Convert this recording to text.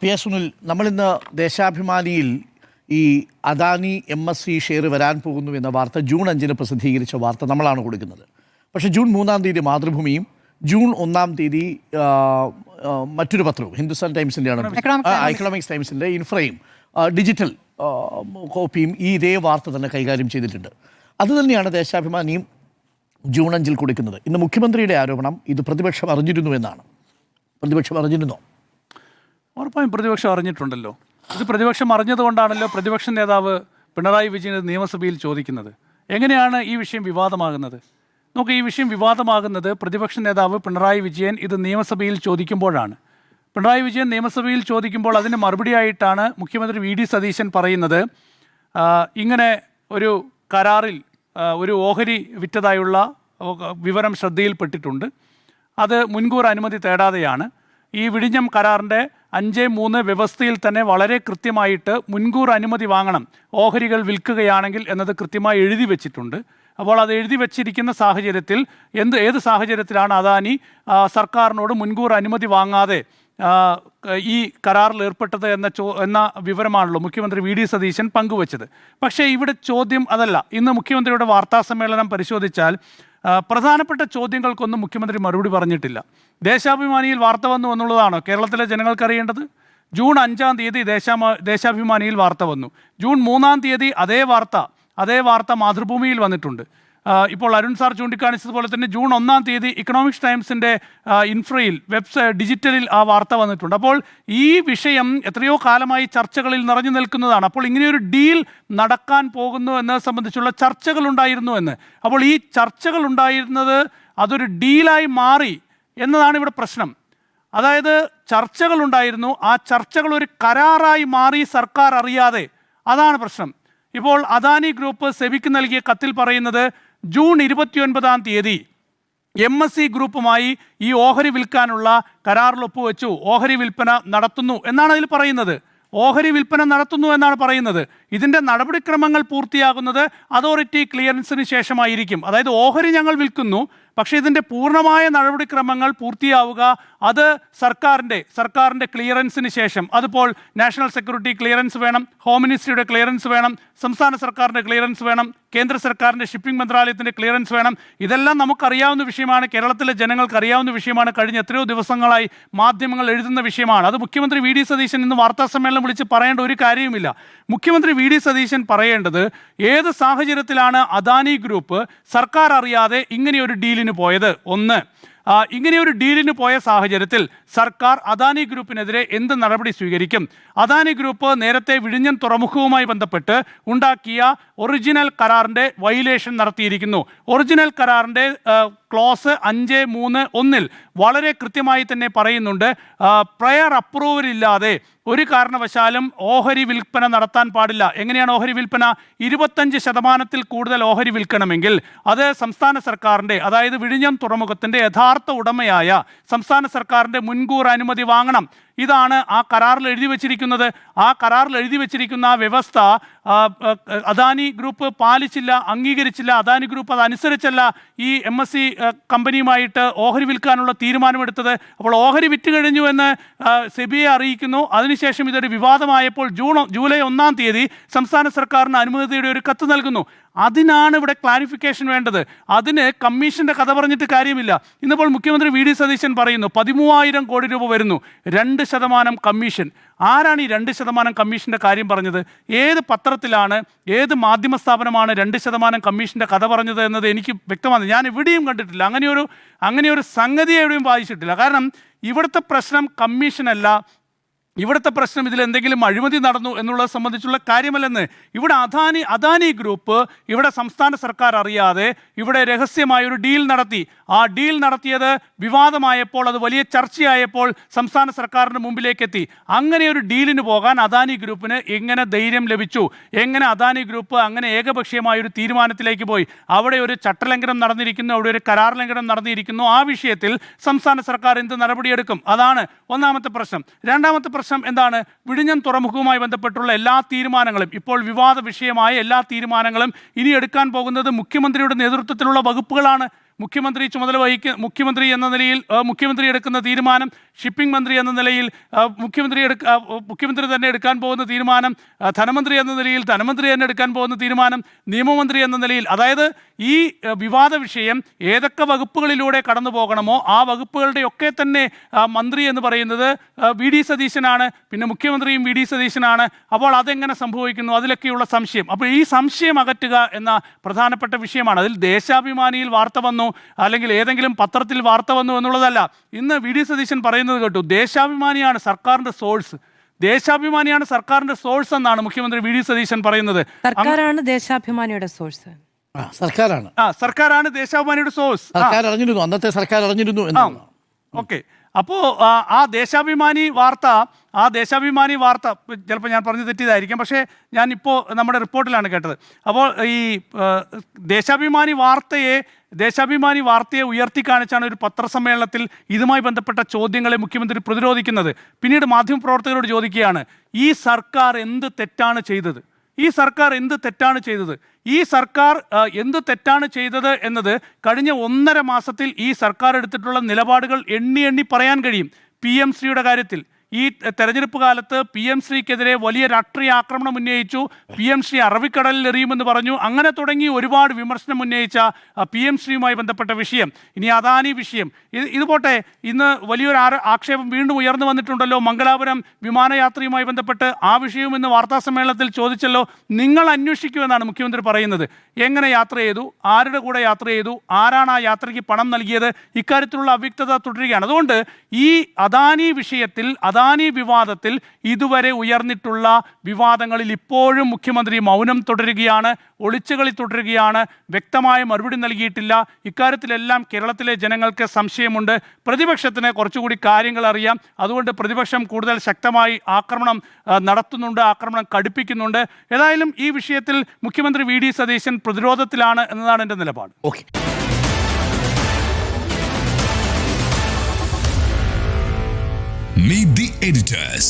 P S Sunil, നമ്മളിന്ന് ദേശാഭിമാനിയിൽ ഈ Adani MSC share വരാൻ പോകുന്നു എന്ന വാർത്ത ജൂൺ 5 പ്രസിദ്ധീകരിച്ച വാർത്ത നമ്മളാണ് കൊടുക്കുന്നത്. പക്ഷേ ജൂൺ 3 മാതൃഭൂമിയും ജൂൺ 1 മറ്റൊരു പത്രവും ഹിന്ദുസ്ഥാൻ ടൈംസിൻ്റെയാണ്, എക്കണോമിക്സ് ടൈംസിൻ്റെ ഇൻഫ്രയും ഡിജിറ്റൽ കോപ്പിയും ഇതേ വാർത്ത തന്നെ കൈകാര്യം ചെയ്തിട്ടുണ്ട്. അതുതന്നെയാണ് ദേശാഭിമാനിയും ജൂൺ 5 കൊടുക്കുന്നത്. ഇന്ന് മുഖ്യമന്ത്രിയുടെ ആരോപണം ഇത് പ്രതിപക്ഷം അറിഞ്ഞിരുന്നു എന്നാണ്. പ്രതിപക്ഷം അറിഞ്ഞിരുന്നോ? ഉറപ്പായും പ്രതിപക്ഷം അറിഞ്ഞിട്ടുണ്ടല്ലോ. ഇത് പ്രതിപക്ഷം അറിഞ്ഞതുകൊണ്ടാണല്ലോ പ്രതിപക്ഷ നേതാവ് പിണറായി വിജയൻ നിയമസഭയിൽ ചോദിക്കുന്നത്. എങ്ങനെയാണ് ഈ വിഷയം വിവാദമാകുന്നത്? നമുക്ക് ഈ വിഷയം വിവാദമാകുന്നത് പ്രതിപക്ഷ നേതാവ് പിണറായി വിജയൻ ഇത് നിയമസഭയിൽ ചോദിക്കുമ്പോഴാണ്. പിണറായി വിജയൻ നിയമസഭയിൽ ചോദിക്കുമ്പോൾ അതിന് മറുപടിയായിട്ടാണ് മുഖ്യമന്ത്രി VD സതീശൻ പറയുന്നത്, ഇങ്ങനെ ഒരു കരാറിൽ ഒരു ഓഹരി വിറ്റതായുള്ള വിവരം ശ്രദ്ധയിൽപ്പെട്ടിട്ടുണ്ട്. അത് മുൻകൂർ അനുമതി തേടാതെയാണ്. ഈ വിഴിഞ്ഞം കരാറിൻ്റെ 5.3 വ്യവസ്ഥയിൽ തന്നെ വളരെ കൃത്യമായിട്ട് മുൻകൂർ അനുമതി വാങ്ങണം ഓഹരികൾ വിൽക്കുകയാണെങ്കിൽ എന്നത് കൃത്യമായി എഴുതി വെച്ചിട്ടുണ്ട്. അപ്പോൾ അത് എഴുതി വെച്ചിരിക്കുന്ന സാഹചര്യത്തിൽ ഏത് സാഹചര്യത്തിലാണ് അദാനി സർക്കാരിനോട് മുൻകൂർ അനുമതി വാങ്ങാതെ ഈ കരാറിൽ ഏർപ്പെട്ടത് എന്ന വിവരമാണല്ലോ മുഖ്യമന്ത്രി VD സതീശൻ പങ്കുവച്ചത്. പക്ഷേ ഇവിടെ ചോദ്യം അതല്ല. ഇന്ന് മുഖ്യമന്ത്രിയുടെ വാർത്താസമ്മേളനം പരിശോധിച്ചാൽ പ്രധാനപ്പെട്ട ചോദ്യങ്ങൾക്കൊന്നും മുഖ്യമന്ത്രി മറുപടി പറഞ്ഞിട്ടില്ല. ദേശാഭിമാനിയിൽ വാർത്ത വന്നു എന്നുള്ളതാണോ കേരളത്തിലെ ജനങ്ങൾക്ക് അറിയേണ്ടത്? ജൂൺ 5 ദേശാഭിമാനിയിൽ വാർത്ത വന്നു. ജൂൺ 3 അതേ വാർത്ത മാതൃഭൂമിയിൽ വന്നിട്ടുണ്ട്. ഇപ്പോൾ അരുൺ സാർ ചൂണ്ടിക്കാണിച്ചതുപോലെ തന്നെ ജൂൺ 1 ഇക്കണോമിക്സ് ടൈംസിൻ്റെ ഇൻഫ്രയിൽ ഡിജിറ്റലിൽ ആ വാർത്ത വന്നിട്ടുണ്ട്. അപ്പോൾ ഈ വിഷയം എത്രയോ കാലമായി ചർച്ചകളിൽ നിറഞ്ഞു നിൽക്കുന്നതാണ്. അപ്പോൾ ഇങ്ങനെയൊരു ഡീൽ നടക്കാൻ പോകുന്നു എന്നത് സംബന്ധിച്ചുള്ള ചർച്ചകൾ ഉണ്ടായിരുന്നു എന്ന്. അപ്പോൾ ഈ ചർച്ചകൾ ഉണ്ടായിരുന്നത് അതൊരു ഡീലായി മാറി എന്നതാണ് ഇവിടെ പ്രശ്നം. അതായത് ചർച്ചകൾ ഉണ്ടായിരുന്നു, ആ ചർച്ചകൾ ഒരു കരാറായി മാറി സർക്കാർ അറിയാതെ. അതാണ് പ്രശ്നം. ഇപ്പോൾ അദാനി ഗ്രൂപ്പ് സെബിക്ക് നൽകിയ കത്തിൽ പറയുന്നത് ജൂൺ 29 MSC ഗ്രൂപ്പുമായി ഈ ഓഹരി വിൽക്കാനുള്ള കരാറിൽ ഒപ്പുവെച്ചു, ഓഹരി വിൽപ്പന നടത്തുന്നു എന്നാണ് അതിൽ പറയുന്നത്. ഓഹരി വിൽപ്പന നടത്തുന്നു എന്നാണ് പറയുന്നത്. ഇതിൻ്റെ നടപടിക്രമങ്ങൾ പൂർത്തിയാകുന്നത് അതോറിറ്റി ക്ലിയറൻസിന് ശേഷമായിരിക്കും. അതായത് ഓഹരി ഞങ്ങൾ വിൽക്കുന്നു, പക്ഷേ ഇതിൻ്റെ പൂർണ്ണമായ നടപടിക്രമങ്ങൾ പൂർത്തിയാവുക അത് സർക്കാരിൻ്റെ ക്ലിയറൻസിന് ശേഷം. അതിപ്പോൾ നാഷണൽ സെക്യൂരിറ്റി ക്ലിയറൻസ് വേണം, ഹോം മിനിസ്ട്രിയുടെ ക്ലിയറൻസ് വേണം, സംസ്ഥാന സർക്കാരിൻ്റെ ക്ലിയറൻസ് വേണം, കേന്ദ്ര സർക്കാരിൻ്റെ ഷിപ്പിംഗ് മന്ത്രാലയത്തിൻ്റെ ക്ലിയറൻസ് വേണം. ഇതെല്ലാം നമുക്കറിയാവുന്ന വിഷയമാണ്, കേരളത്തിലെ ജനങ്ങൾക്ക് അറിയാവുന്ന വിഷയമാണ്, കഴിഞ്ഞ എത്രയോ ദിവസങ്ങളായി മാധ്യമങ്ങൾ എഴുതുന്ന വിഷയമാണ്. അത് മുഖ്യമന്ത്രി VD സതീശൻ ഇന്ന് വാർത്താ സമ്മേളനം വിളിച്ച് പറയേണ്ട ഒരു കാര്യവുമില്ല. മുഖ്യമന്ത്രി VD സതീശൻ പറയേണ്ടത് ഏത് സാഹചര്യത്തിലാണ് അദാനി ഗ്രൂപ്പ് സർക്കാർ അറിയാതെ ഇങ്ങനെയൊരു ഡീലിന് പോയത്. ഇങ്ങനെയൊരു ഡീലിന് പോയ സാഹചര്യത്തിൽ സർക്കാർ അദാനി ഗ്രൂപ്പിനെതിരെ എന്ത് നടപടി സ്വീകരിക്കും? അദാനി ഗ്രൂപ്പ് നേരത്തെ വിഴിഞ്ഞം തുറമുഖവുമായി ബന്ധപ്പെട്ട് ഉണ്ടാക്കിയ ഒറിജിനൽ കരാറിൻ്റെ വയലേഷൻ നടത്തിയിരിക്കുന്നു. ഒറിജിനൽ കരാറിൻ്റെ ക്ലോസ് 5.3.1 വളരെ കൃത്യമായി തന്നെ പറയുന്നുണ്ട്, പ്രയർ അപ്രൂവൽ ഇല്ലാതെ ഒരു കാരണവശാലും ഓഹരി വിൽപ്പന നടത്താൻ പാടില്ല. എങ്ങനെയാണ് ഓഹരി വിൽപ്പന? 25% കൂടുതൽ ഓഹരി വിൽക്കണമെങ്കിൽ അത് സംസ്ഥാന സർക്കാരിൻ്റെ, അതായത് വിഴിഞ്ഞം തുറമുഖത്തിൻ്റെ യഥാർത്ഥ ഉടമയായ സംസ്ഥാന സർക്കാരിൻ്റെ മുൻകൂർ അനുമതി വാങ്ങണം. ഇതാണ് ആ കരാറിൽ എഴുതി വച്ചിരിക്കുന്നത്. ആ കരാറിൽ എഴുതി വച്ചിരിക്കുന്ന ആ വ്യവസ്ഥ അദാനി ഗ്രൂപ്പ് പാലിച്ചില്ല, അംഗീകരിച്ചില്ല. അദാനി ഗ്രൂപ്പ് അതനുസരിച്ചല്ല ഈ MSC കമ്പനിയുമായിട്ട് ഓഹരി വിൽക്കാനുള്ള തീരുമാനമെടുത്തത്. അപ്പോൾ ഓഹരി വിറ്റ് കഴിഞ്ഞു എന്ന് സെബിയെ അറിയിക്കുന്നു. അതിനുശേഷം ഇതൊരു വിവാദമായപ്പോൾ ജൂലൈ 1 സംസ്ഥാന സർക്കാരിന് അനുമതിയുടെ ഒരു കത്ത് നൽകുന്നു. അതിനാണ് ഇവിടെ ക്ലാരിഫിക്കേഷൻ വേണ്ടത്. അതിന് കമ്മീഷൻ്റെ കഥ പറഞ്ഞിട്ട് കാര്യമില്ല. ഇന്നിപ്പോൾ മുഖ്യമന്ത്രി VD സതീശൻ പറയുന്നു 13,000 കോടി രൂപ വരുന്നു, 2% കമ്മീഷൻ. ആരാണ് ഈ 2% കമ്മീഷൻ്റെ കാര്യം പറഞ്ഞത്? ഏത് പത്രത്തിലാണ്, ഏത് മാധ്യമ സ്ഥാപനമാണ് 2% കമ്മീഷൻ്റെ കഥ പറഞ്ഞത് എന്നത് എനിക്ക് വ്യക്തമാണ്. ഞാൻ എവിടെയും കണ്ടിട്ടില്ല, അങ്ങനെയൊരു സംഗതി എവിടെയും വായിച്ചിട്ടില്ല. കാരണം ഇവിടുത്തെ പ്രശ്നം കമ്മീഷനല്ല, ഇവിടുത്തെ പ്രശ്നം ഇതിൽ എന്തെങ്കിലും അഴിമതി നടന്നു എന്നുള്ളത് സംബന്ധിച്ചുള്ള കാര്യമല്ലെന്ന്. ഇവിടെ അദാനി ഗ്രൂപ്പ് ഇവിടെ സംസ്ഥാന സർക്കാർ അറിയാതെ ഇവിടെ രഹസ്യമായൊരു ഡീൽ നടത്തി. ആ ഡീൽ നടത്തിയത് വിവാദമായപ്പോൾ, അത് വലിയ ചർച്ചയായപ്പോൾ സംസ്ഥാന സർക്കാരിൻ്റെ മുമ്പിലേക്ക് എത്തി. അങ്ങനെ ഒരു ഡീലിന് പോകാൻ അദാനി ഗ്രൂപ്പിന് എങ്ങനെ ധൈര്യം ലഭിച്ചു? എങ്ങനെ അദാനി ഗ്രൂപ്പ് അങ്ങനെ ഏകപക്ഷീയമായൊരു തീരുമാനത്തിലേക്ക് പോയി? അവിടെ ഒരു ചട്ടലംഘനം നടന്നിരിക്കുന്നു, അവിടെ ഒരു കരാർ ലംഘനം നടന്നിരിക്കുന്നു. ആ വിഷയത്തിൽ സംസ്ഥാന സർക്കാർ എന്ത് നടപടിയെടുക്കും? അതാണ് ഒന്നാമത്തെ പ്രശ്നം. രണ്ടാമത്തെ പ്രശ്നം എന്താണ്? വിഴിഞ്ഞം തുറമുഖവുമായി ബന്ധപ്പെട്ടുള്ള എല്ലാ തീരുമാനങ്ങളും, ഇപ്പോൾ വിവാദ വിഷയമായ എല്ലാ തീരുമാനങ്ങളും ഇനി എടുക്കാൻ പോകുന്നത് മുഖ്യമന്ത്രിയുടെ നേതൃത്വത്തിലുള്ള വകുപ്പുകളാണ്. മുഖ്യമന്ത്രി എന്ന നിലയിൽ മുഖ്യമന്ത്രി എടുക്കുന്ന തീരുമാനം, ഷിപ്പിംഗ് മന്ത്രി എന്ന നിലയിൽ മുഖ്യമന്ത്രി തന്നെ എടുക്കാൻ പോകുന്ന തീരുമാനം, ധനമന്ത്രി എന്ന നിലയിൽ ധനമന്ത്രി തന്നെ എടുക്കാൻ പോകുന്ന തീരുമാനം, നിയമമന്ത്രി എന്ന നിലയിൽ, അതായത് ഈ വിവാദ വിഷയം ഏതൊക്കെ വകുപ്പുകളിലൂടെ കടന്നു പോകണമോ ആ വകുപ്പുകളുടെയൊക്കെ തന്നെ മന്ത്രി എന്ന് പറയുന്നത് വി ഡി സതീശനാണ്, പിന്നെ മുഖ്യമന്ത്രിയും വി ഡി സതീശനാണ്. അപ്പോൾ അതെങ്ങനെ സംഭവിക്കുന്നു, അതിലൊക്കെയുള്ള സംശയം. അപ്പോൾ ഈ സംശയം അകറ്റുക എന്ന പ്രധാനപ്പെട്ട വിഷയമാണ്. അതിൽ ദേശാഭിമാനിയിൽ വാർത്ത വന്നു അല്ലെങ്കിൽ ഏതെങ്കിലും പത്രത്തിൽ വാർത്ത വന്നു എന്നുള്ളതല്ല. ഇന്ന് വി ഡി സതീശൻ പറയുന്നത് കേട്ടു, ദേശാഭിമാനിയാണ് സർക്കാരിൻ്റെ സോഴ്സ്, ദേശാഭിമാനിയാണ് സർക്കാരിൻ്റെ സോഴ്സ് എന്നാണ് മുഖ്യമന്ത്രി വി ഡി സതീശൻ പറയുന്നത്. സർക്കാരാണ് ദേശാഭിമാനിയുടെ സോഴ്സ്. സർക്കാരാണ് ദേശാഭിമാനിയുടെ സോഴ്സ്. സർക്കാർ അറിഞ്ഞിരുന്നു, അന്നത്തെ സർക്കാർ അറിഞ്ഞിരുന്നു എന്നാണ്. ഓക്കെ, അപ്പോൾ ആ ദേശാഭിമാനി വാർത്ത ചിലപ്പോൾ ഞാൻ പറഞ്ഞു തെറ്റിയതായിരിക്കും, പക്ഷേ ഞാനിപ്പോൾ നമ്മുടെ റിപ്പോർട്ടിലാണ് കേട്ടത്. അപ്പോൾ ഈ ദേശാഭിമാനി വാർത്തയെ ഉയർത്തി കാണിച്ചാണ് ഒരു പത്രസമ്മേളനത്തിൽ ഇതുമായി ബന്ധപ്പെട്ട ചോദ്യങ്ങളെ മുഖ്യമന്ത്രി പ്രതിരോധിക്കുന്നത്. പിന്നീട് മാധ്യമപ്രവർത്തകരോട് ചോദിക്കുകയാണ്, ഈ സർക്കാർ എന്ത് തെറ്റാണ് ചെയ്തത്? ഈ സർക്കാർ എന്ത് തെറ്റാണ് ചെയ്തത് എന്നത് കഴിഞ്ഞ 1.5 മാസത്തിൽ ഈ സർക്കാർ എടുത്തിട്ടുള്ള നിലപാടുകൾ എണ്ണി പറയാൻ കഴിയും. PMശ്രീയുടെ കാര്യത്തിൽ ഈ തെരഞ്ഞെടുപ്പ് കാലത്ത് PMശ്രീക്കെതിരെ വലിയ രാഷ്ട്രീയ ആക്രമണം ഉന്നയിച്ചു. PMശ്രീ അറബിക്കടലിൽ എറിയുമെന്ന് പറഞ്ഞു. അങ്ങനെ തുടങ്ങി ഒരുപാട് വിമർശനം ഉന്നയിച്ച PMശ്രീയുമായി ബന്ധപ്പെട്ട വിഷയം. ഇനി അദാനി വിഷയം, ഇത് പോട്ടെ. ഇന്ന് വലിയൊരു ആക്ഷേപം വീണ്ടും ഉയർന്നു വന്നിട്ടുണ്ടല്ലോ മംഗലാപുരം വിമാനയാത്രയുമായി ബന്ധപ്പെട്ട്. ആ വിഷയവും ഇന്ന് വാർത്താസമ്മേളനത്തിൽ ചോദിച്ചല്ലോ. നിങ്ങൾ അന്വേഷിക്കുമെന്നാണ് മുഖ്യമന്ത്രി പറയുന്നത്. എങ്ങനെ യാത്ര ചെയ്തു, ആരുടെ കൂടെ യാത്ര ചെയ്തു, ആരാണ് ആ യാത്രയ്ക്ക് പണം നൽകിയത്, ഇക്കാര്യത്തിലുള്ള അവ്യക്തത തുടരുകയാണ്. അതുകൊണ്ട് ഈ അദാനി വിവാദത്തിൽ ഇതുവരെ ഉയർന്നിട്ടുള്ള വിവാദങ്ങളിൽ ഇപ്പോഴും മുഖ്യമന്ത്രി മൗനം തുടരുകയാണ്, ഒളിച്ചുകളി തുടരുകയാണ്, വ്യക്തമായ മറുപടി നൽകിയിട്ടില്ല. ഇക്കാര്യത്തിലെല്ലാം കേരളത്തിലെ ജനങ്ങൾക്ക് സംശയമുണ്ട്. പ്രതിപക്ഷത്തിന് കുറച്ചുകൂടി കാര്യങ്ങൾ അറിയാം. അതുകൊണ്ട് പ്രതിപക്ഷം കൂടുതൽ ശക്തമായി ആക്രമണം നടത്തുന്നുണ്ട്, ആക്രമണം കടുപ്പിക്കുന്നുണ്ട്. ഏതായാലും ഈ വിഷയത്തിൽ മുഖ്യമന്ത്രി വി ഡി സതീശൻ പ്രതിരോധത്തിലാണ് എന്നതാണ് എൻ്റെ നിലപാട്. ഓക്കെ. Meet the editors.